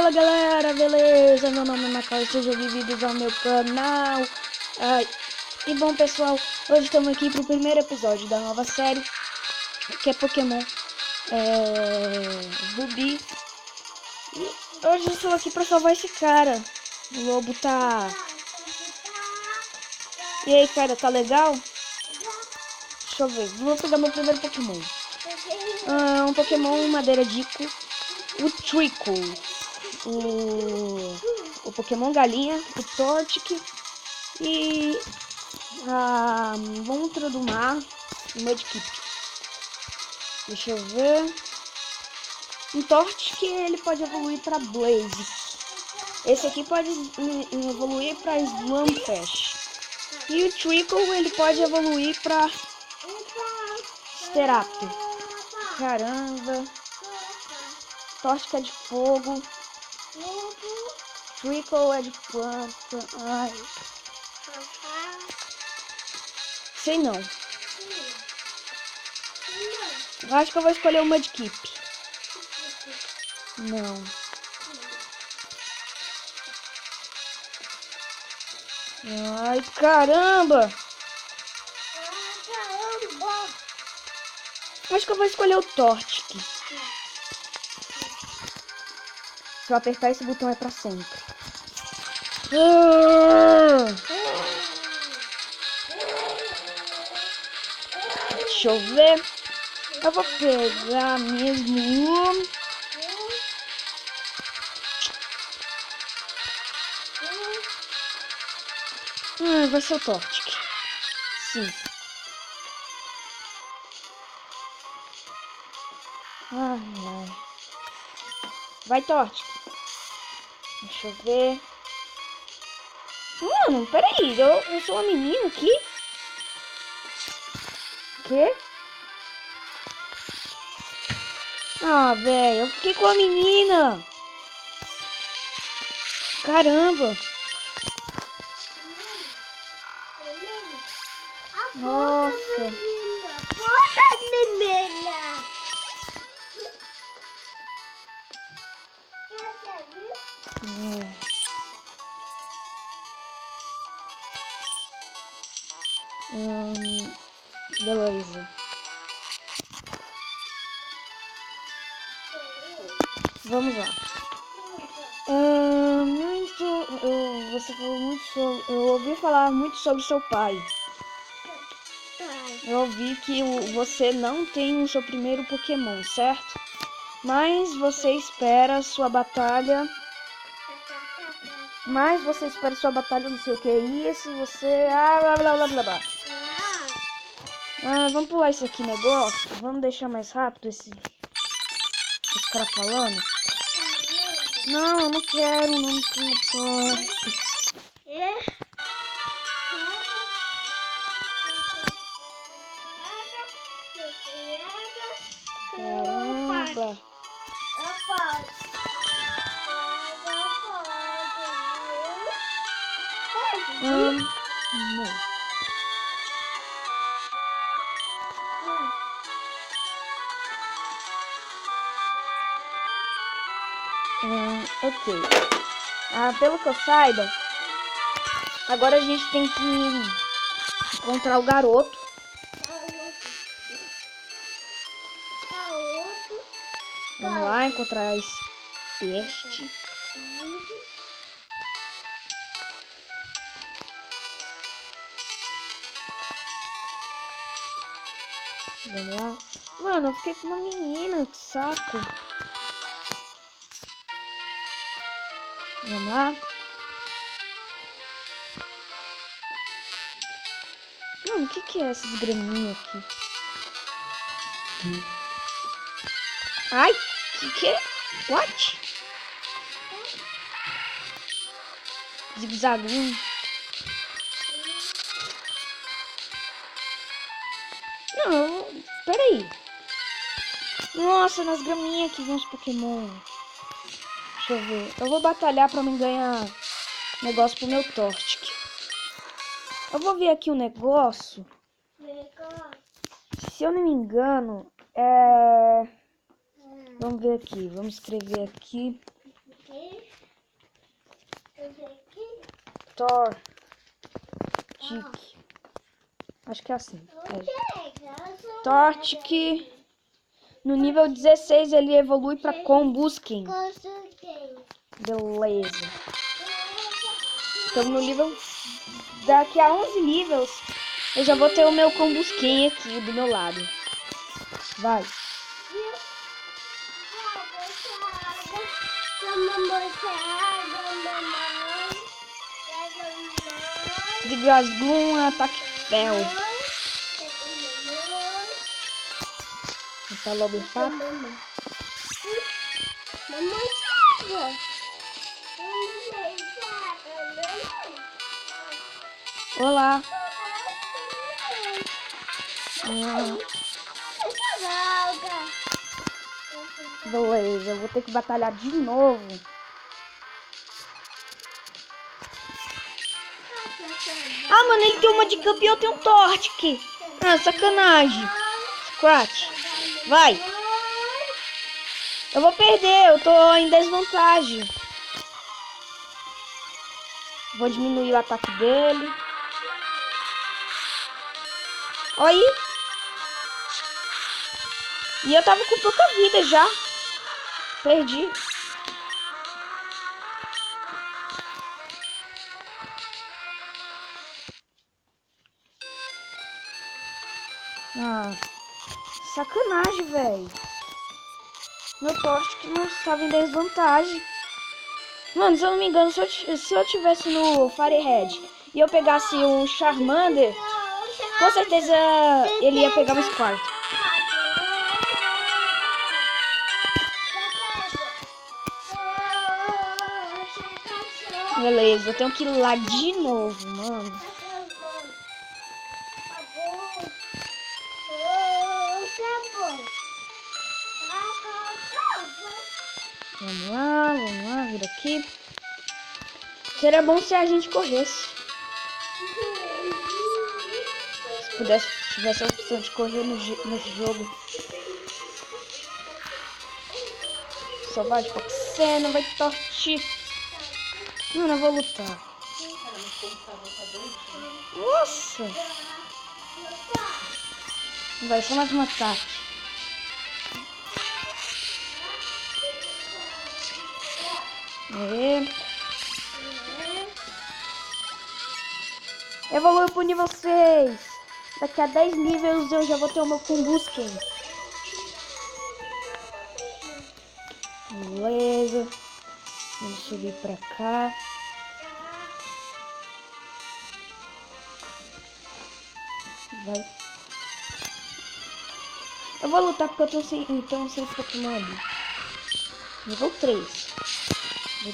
Fala galera, beleza? Meu nome é Macau e sejam bem-vindos ao meu canal. E bom pessoal, hoje estamos aqui para o primeiro episódio da nova série, que é Pokémon Ruby. E hoje eu estou aqui para salvar esse cara. O lobo tá... E aí cara, tá legal? Deixa eu ver, vou pegar meu primeiro Pokémon. Um Pokémon madeira dico, o Trickle. O Pokémon galinha, o Torchic e a montra do mar, o Mudkip. Deixa eu ver. O Torchic ele pode evoluir para Blaze. Esse aqui pode evoluir para Slamfest. E o Trickle ele pode evoluir para Staraptor. Caramba. Torchic é de fogo. Trickle é de planta. Ai. Sei não. Eu acho que eu vou escolher o Mudkip. Não. Ai, caramba! Acho que eu vou escolher o Torchic. Se eu apertar esse botão é pra sempre. Deixa eu ver. Eu vou pegar mesmo. Vai ser o Torchic. Sim. Ai. Vai, Torchic. Deixa eu ver. Mano, peraí. Eu sou uma menina aqui? Quê? Ah, velho. Eu fiquei com a menina. Caramba. Nossa. Beleza. Vamos lá. Você falou muito sobre... Eu ouvi falar muito sobre seu pai. Eu ouvi que você não tem o seu primeiro Pokémon, certo? Mas você espera sua batalha... não sei o que é isso, você... blá. Vamos pular esse aqui negócio. Vamos deixar mais rápido esse cara falando. Não, eu não quero, não posso. Caramba. Não. Ok. Pelo que eu saiba, agora a gente tem que encontrar o garoto. Vamos lá encontrar esse peste. Vamos lá. Mano, eu fiquei com uma menina, que saco. Vamos lá. Mano, o que é esses graminhos aqui? Ai, que é? What? Zigue-zaguinho. Não, peraí. Nossa, nas graminhas aqui vem uns Pokémon. Deixa eu ver. Eu vou batalhar pra mim ganhar negócio pro meu Torchic. Eu vou ver aqui o negócio. Se eu não me engano, Vamos ver aqui. Vamos escrever aqui. Tortic. Acho que é assim. Tortic. No nível 16 ele evolui para Combusken. Beleza. Estamos no nível... Daqui a 11 níveis eu já vou ter o meu Combusken aqui do meu lado. Vai. De Gasgum, ataque Fel. Tá logo em papo. Olá. Beleza, eu vou ter que batalhar de novo. Ah, mano, ele tem uma de campo e eu tenho um Tortic. Ah, sacanagem. Scratch. Vai. Eu vou perder, eu tô em desvantagem. Vou diminuir o ataque dele. Olha aí. E eu tava com pouca vida já. Perdi. Ah, sacanagem, velho. Meu Tortic não estava em desvantagem. Mano, se eu não me engano, se eu tivesse no Firehead e eu pegasse um Charmander, com certeza ele ia pegar um Squirtle. Beleza, eu tenho que ir lá de novo, mano. Vamos lá, vir aqui. Seria bom se a gente corresse. Se tivesse a opção de correr nesse jogo. Só vai de Foxena, vai tortir. Mano, eu vou lutar. Nossa! Vai só mais um ataque. Evoluiu pro nível 6. Daqui a 10 níveis eu já vou ter o meu Combusken. Beleza. Vamos subir pra cá. Vai. Eu vou lutar porque eu tô sem Pokémon ali. Nível 3.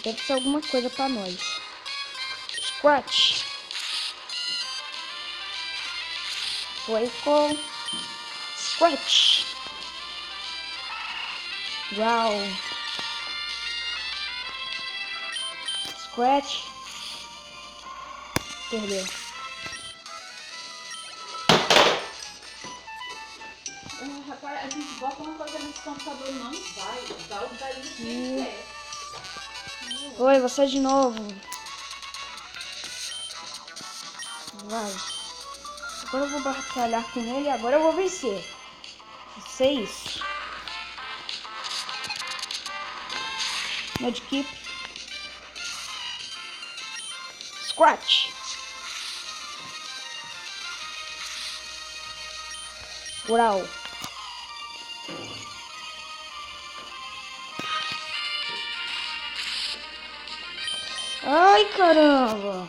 Deve ser alguma coisa pra nós. Scratch. Foi com Scratch. Uau. Scratch. Perdeu. Rapaz, a gente bota uma coisa nesse computador não vai. Dá o daí que quiser. Oi, você de novo. Vai. Agora eu vou batalhar com ele e agora eu vou vencer. Não sei isso. Medkit. Scratch. Uau. Ai, caramba.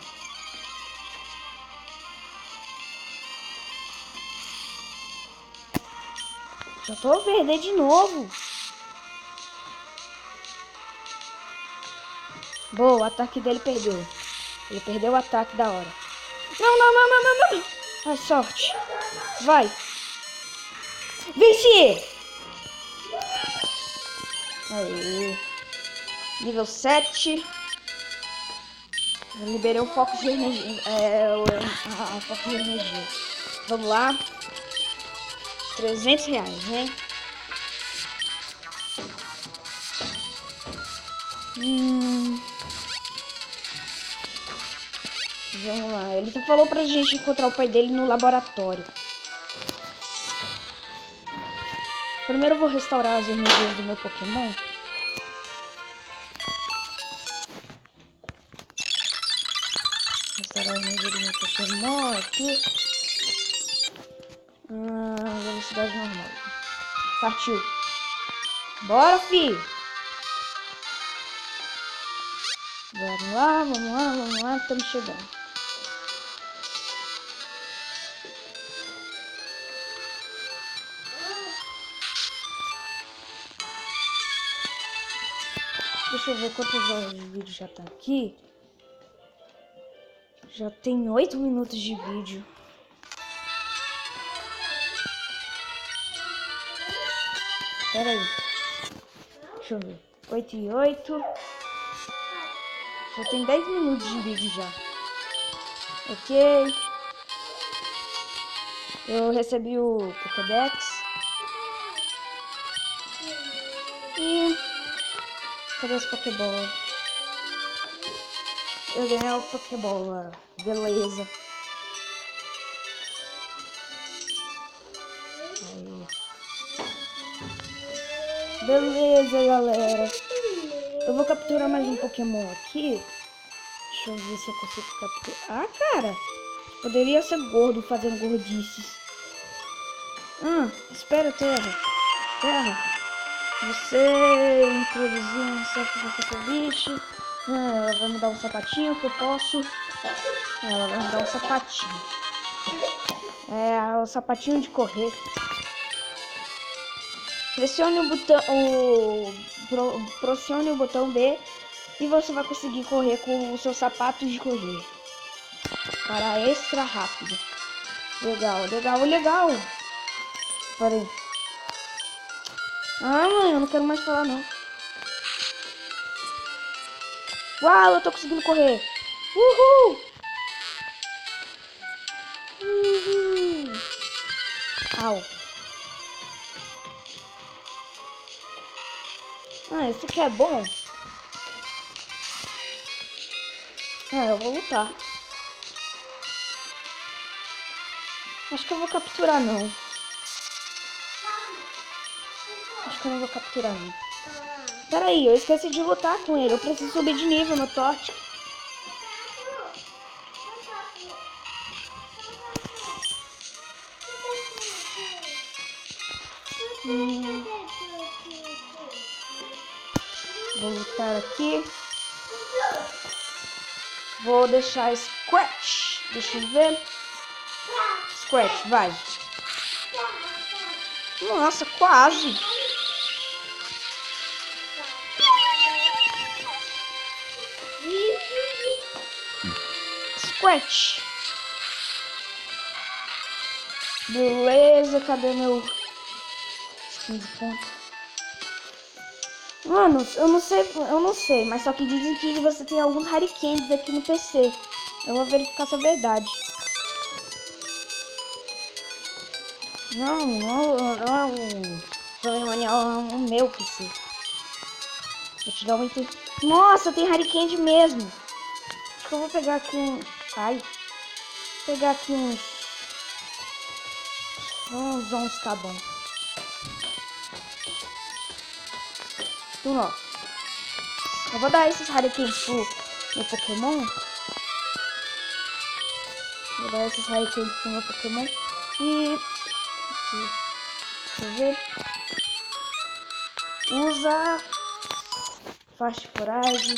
Já tô a perder de novo. Boa, o ataque dele perdeu. Ele perdeu o ataque da hora. Não. Ai, sorte. Vai. Venci! Aí. Nível 7. Eu liberei o foco de energia. O foco de energia. Vamos lá. R$300, né? Vamos lá. Ele falou pra gente encontrar o pai dele no laboratório. Primeiro eu vou restaurar as energias do meu Pokémon. Restaurar as energias do meu Pokémon aqui. Velocidade normal. Partiu. Bora, filho. Vamos lá. Estamos chegando. Deixa eu ver quantas horas de vídeo já tá aqui. Já tem 8 minutos de vídeo. Pera aí. Deixa eu ver. 8 e 8. Já tem 10 minutos de vídeo já. Ok. Eu recebi o Pokédex. E... cadê as Pokébola? Eu ganhei o Pokébola. Beleza. Aí. Beleza, galera. Eu vou capturar mais um Pokémon aqui. Deixa eu ver se eu consigo capturar. Ah, cara. Poderia ser gordo fazendo gordices. Espera, Terra. Você introduziu um certo convite. Ela vai me dar um sapatinho que eu posso. Ela vai me dar um sapatinho. É o sapatinho de correr. Pressione o botão, pressione o botão B e você vai conseguir correr com o seu sapato de correr. Para extra rápido. Legal. Pera aí. Mãe, eu não quero mais falar não. Uau, eu tô conseguindo correr. Uhul. Au. Esse aqui é bom. Eu vou lutar. Acho que eu vou capturar não. Acho que eu não vou capturar não. Pera aí, eu esqueci de lutar com ele. Eu preciso subir de nível no Tote. Vou lutar aqui. Vou deixar Scratch. Deixa eu ver. Scratch, vai. Nossa, quase. Scratch. Beleza, cadê meu skin de ponta? Mano, eu não sei, mas só que dizem que você tem alguns Hurricanes aqui no PC. Eu vou verificar se é verdade. Não, é o meu PC. Vou te dar um item. Nossa, tem Hurricane mesmo. Acho que eu vou pegar aqui um... Ai. Vou pegar aqui uns 11, tá bom. Ó. Eu vou dar esses Hurricanes pro meu Pokémon. Vou dar esses Hurricanes pro meu Pokémon. E... deixa eu ver. Usa... Fast Forage.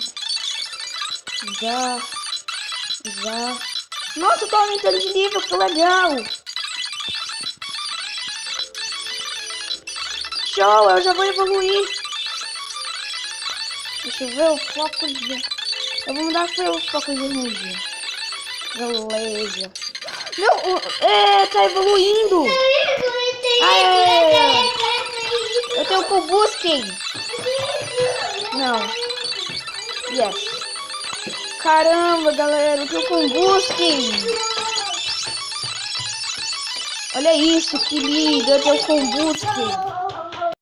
Usar. Nossa, eu tô aumentando de nível, que legal. Show, eu já vou evoluir. Deixa eu ver o foco de... eu vou mudar para o foco de energia. Beleza. Não, tá evoluindo. Aê. Eu tenho Combusken. Não. Yes. Caramba, galera, eu tenho Combusken. Olha isso, que lindo. Eu tenho Combusken.